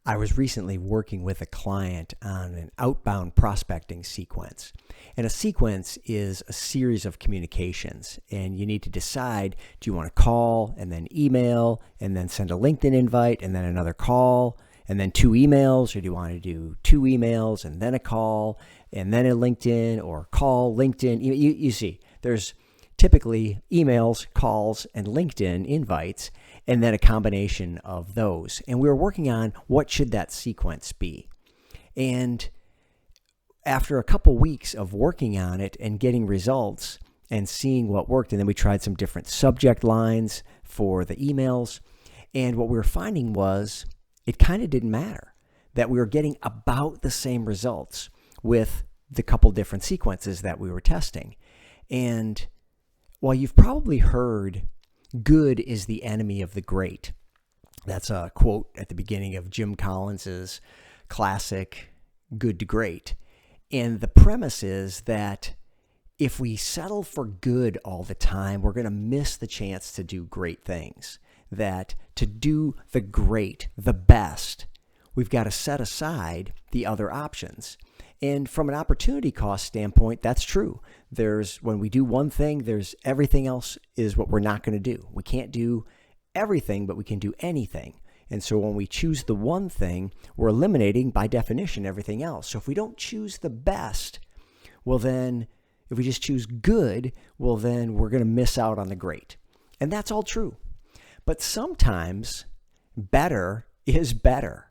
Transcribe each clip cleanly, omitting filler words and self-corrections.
I was recently working with a client on an outbound prospecting sequence. And a sequence is a series of communications. And you need to decide, do you want to call and then email and then send a LinkedIn invite and then another call and then 2 emails? Or do you want to do 2 emails and then a call and then a LinkedIn, or call, LinkedIn? You see, there's typically emails, calls, and LinkedIn invites, and then a combination of those. And we were working on what should that sequence be. And after a couple weeks of working on it and getting results and seeing what worked, and then we tried some different subject lines for the emails. And what we were finding was it kind of didn't matter, that we were getting about the same results with the couple different sequences that we were testing. And while you've probably heard, good is the enemy of the great. That's a quote at the beginning of Jim Collins's classic Good to Great. And the premise is that if we settle for good all the time, we're going to miss the chance to do great things. That to do the great, the best, we've got to set aside the other options. And from an opportunity cost standpoint, that's true. When we do one thing, there's everything else is what we're not going to do. We can't do everything, but we can do anything. And so when we choose the one thing, we're eliminating, by definition, everything else. So if we don't choose the best, well then, if we just choose good, well then we're going to miss out on the great. And that's all true. But sometimes better is better.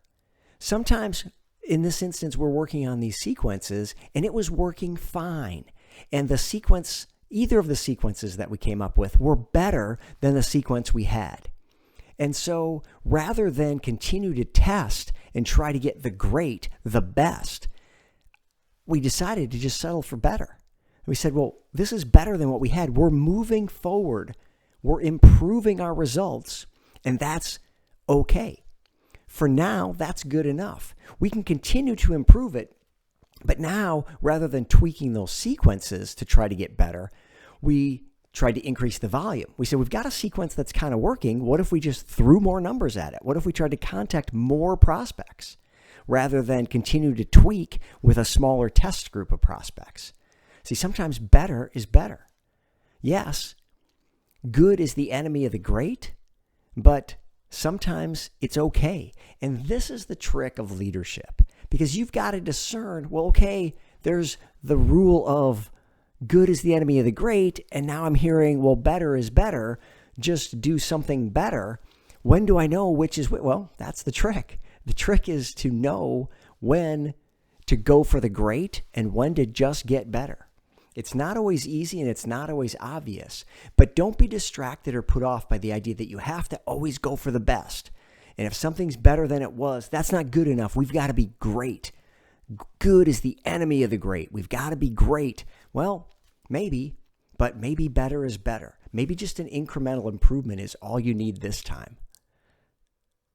Sometimes, in this instance, we're working on these sequences and it was working fine. And the sequence, either of the sequences that we came up with, were better than the sequence we had. And so rather than continue to test and try to get the great, the best, we decided to just settle for better. We said, well, this is better than what we had. We're moving forward. We're improving our results, and that's okay. For now, that's good enough. We can continue to improve it, but now, rather than tweaking those sequences to try to get better, we tried to increase the volume. We said, we've got a sequence that's kind of working. What if we just threw more numbers at it? What if we tried to contact more prospects rather than continue to tweak with a smaller test group of prospects? See, sometimes better is better. Yes, good is the enemy of the great, but sometimes it's okay. And this is the trick of leadership, because you've got to discern, well, okay, there's the rule of good is the enemy of the great, and now I'm hearing, well, better is better. Just do something better. When do I know which is which? Well, that's the trick. The trick is to know when to go for the great and when to just get better. It's not always easy and it's not always obvious, but don't be distracted or put off by the idea that you have to always go for the best. And if something's better than it was, that's not good enough. We've got to be great. Good is the enemy of the great. We've got to be great. Well, maybe, but maybe better is better. Maybe just an incremental improvement is all you need this time.